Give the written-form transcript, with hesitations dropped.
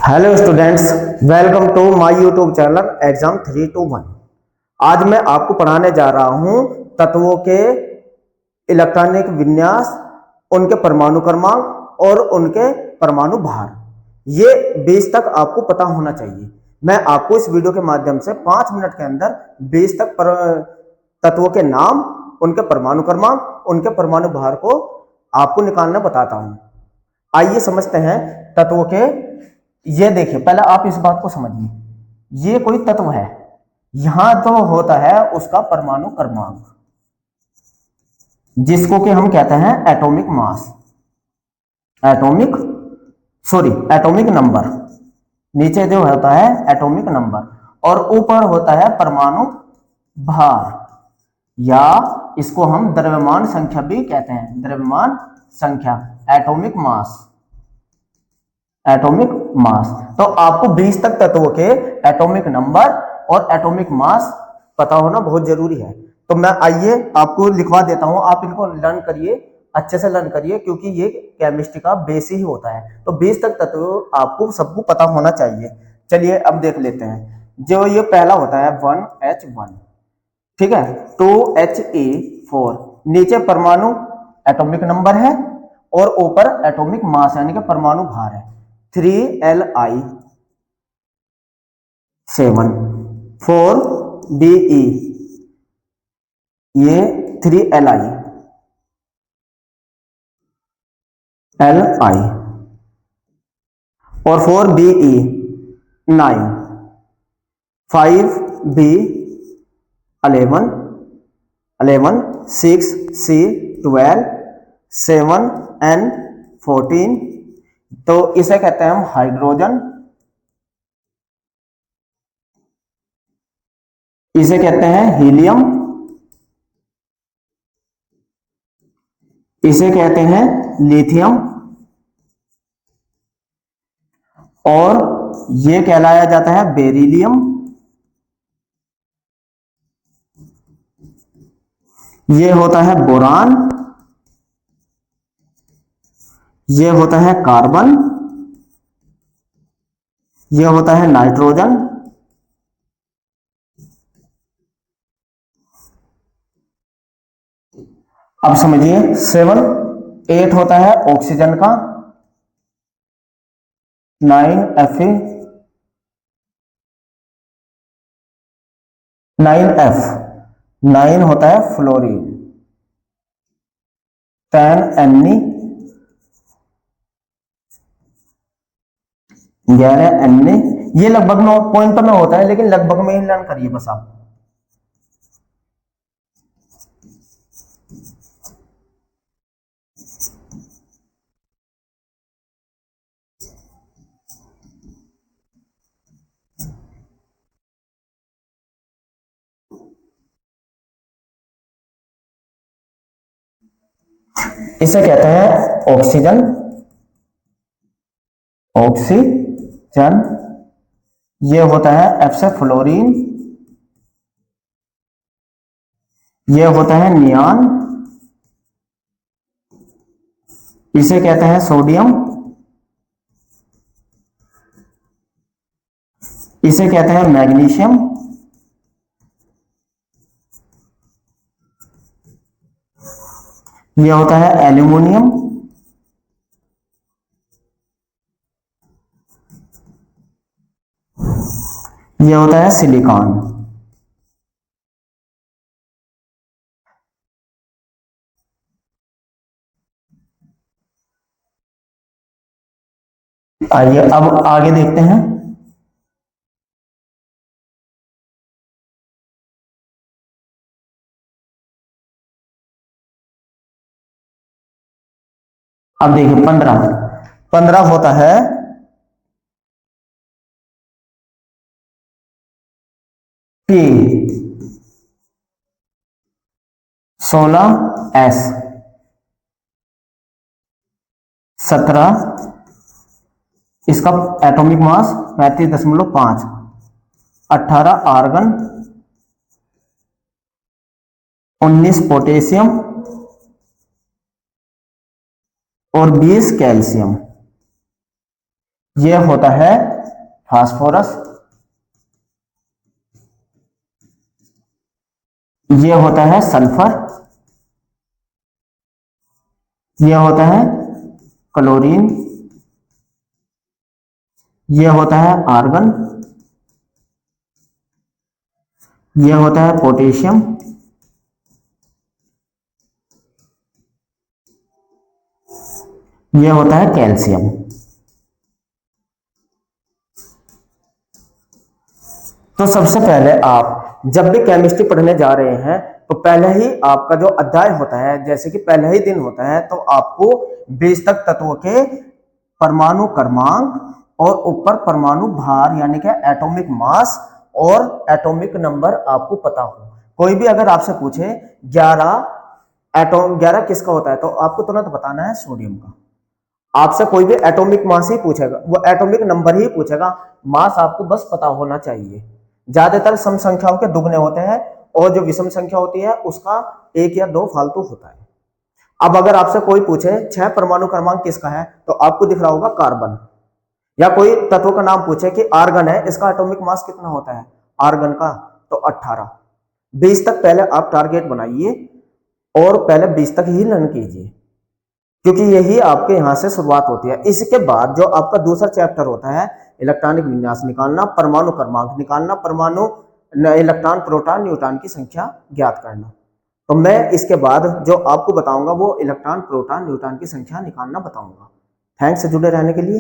Hello students, welcome to my YouTube channel exam 321। आज मैं आपको पढ़ाने जा रहा हूं तत्वों के इलेक्ट्रॉनिक विन्यास, उनके परमाणु क्रमांक और उनके परमाणु भार। ये 20 तक आपको पता होना चाहिए। मैं आपको इस वीडियो के माध्यम से 5 मिनट के अंदर 20 तक तत्वों के नाम, उनके परमाणु क्रमांक, उनके परमाणु भार को आपको निकालना बताता हूं। आइए समझते हैं तत्वों के। ये देखिए, पहले आप इस बात को समझिए, ये कोई तत्व है, यहां तो होता है उसका परमाणु क्रमांक, जिसको कि हम कहते हैं एटॉमिक मास, एटॉमिक नंबर। नीचे जो होता है एटॉमिक नंबर और ऊपर होता है परमाणु भार, या इसको हम द्रव्यमान संख्या भी कहते हैं। द्रव्यमान संख्या, एटॉमिक मास, एटॉमिक मास। तो आपको 20 तक तत्वों के एटॉमिक नंबर और एटॉमिक मास पता होना बहुत जरूरी है। तो मैं आइए आपको लिखवा देता हूं, आप इनको लर्न करिए, अच्छे से लर्न करिए, क्योंकि ये केमिस्ट्री का बेस ही होता है। तो 20 तक तत्व आपको सबको पता होना चाहिए। चलिए अब देख लेते हैं। जो ये पहला होता है 1H1, ठीक है, 2He4, नीचे परमाणु एटॉमिक नंबर है और ऊपर एटॉमिक मास यानी कि परमाणु भार है। 3Li7, 4Be, ये 3Li, और 4Be 9, 5B 11, 6C 12, 7N 14। तो इसे कहते हैं हम हाइड्रोजन, इसे कहते हैं हीलियम, इसे कहते हैं लिथियम, और ये कहलाया जाता है बेरिलियम, ये होता है बोरान, ये होता है कार्बन, ये होता है नाइट्रोजन, अब समझिए 7, 8 होता है ऑक्सीजन का, 9Fe, 9F, 9 होता है फ्लोरीन, 10Ne, 11Na। ये लगभग में पॉइंट में होता है, लेकिन लगभग में ही लर्न करिए बस आप। इसे कहते हैं ऑक्सीजन, ऑक्सीजन, ये होता है F से फ्लोरीन, ये होता है नियान, इसे कहते हैं सोडियम, इसे कहते हैं मैग्नीशियम, ये होता है एल्यूमिनियम, ये होता है सिलिकॉन। आइए अब आगे देखते हैं। अब देखिए 15 होता है P, 16S, 17, इसका एटॉमिक मास 35.5, 18 आर्गन, 19 पोटेशियम और 20 कैल्शियम। यह होता है फास्फोरस, ये होता है सल्फर, ये होता है क्लोरीन, ये होता है आर्गन, ये होता है पोटेशियम, ये होता है कैल्शियम। तो सबसे पहले आप जब भी केमिस्ट्री पढ़ने जा रहे हैं तो पहले ही आपका जो अध्याय होता है, जैसे कि पहले ही दिन होता है, तो आपको 20 तक तत्वों के परमाणु क्रमांक और ऊपर परमाणु भार यानी कि एटॉमिक मास और एटॉमिक नंबर आपको पता हो। कोई भी अगर आपसे पूछे 11 किसका होता है तो आपको तुरंत बताना है सोडियम का। आपसे कोई भी एटॉमिक मास ही पूछेगा, वो एटॉमिक नंबर ही पूछेगा, मास आपको बस पता होना चाहिए। ज्यादातर सम संख्याओं के दुगने होते हैं और जो विषम संख्या होती है उसका 1 या 2 फालतू होता है। अब अगर आपसे कोई पूछे 6 परमाणु क्रमांक किसका है तो आपको दिख रहा होगा कार्बन, या कोई तत्व का नाम पूछे कि आर्गन है, इसका एटॉमिक मास कितना होता है आर्गन का, तो 18। 20 तक पहले आप टारगेट बनाइए और पहले 20 तक ही लर्न कीजिए, क्योंकि यही आपके यहां से शुरुआत होती है। इसके बाद जो आपका दूसरा चैप्टर होता है इलेक्ट्रॉनिक विन्यास निकालना, परमाणु क्रमांक निकालना, परमाणु इलेक्ट्रॉन प्रोटॉन न्यूट्रॉन की संख्या ज्ञात करना। तो मैं इसके बाद जो आपको बताऊंगा वो इलेक्ट्रॉन प्रोटॉन न्यूट्रॉन की संख्या निकालना बताऊंगा। थैंक्स जुड़े रहने के लिए।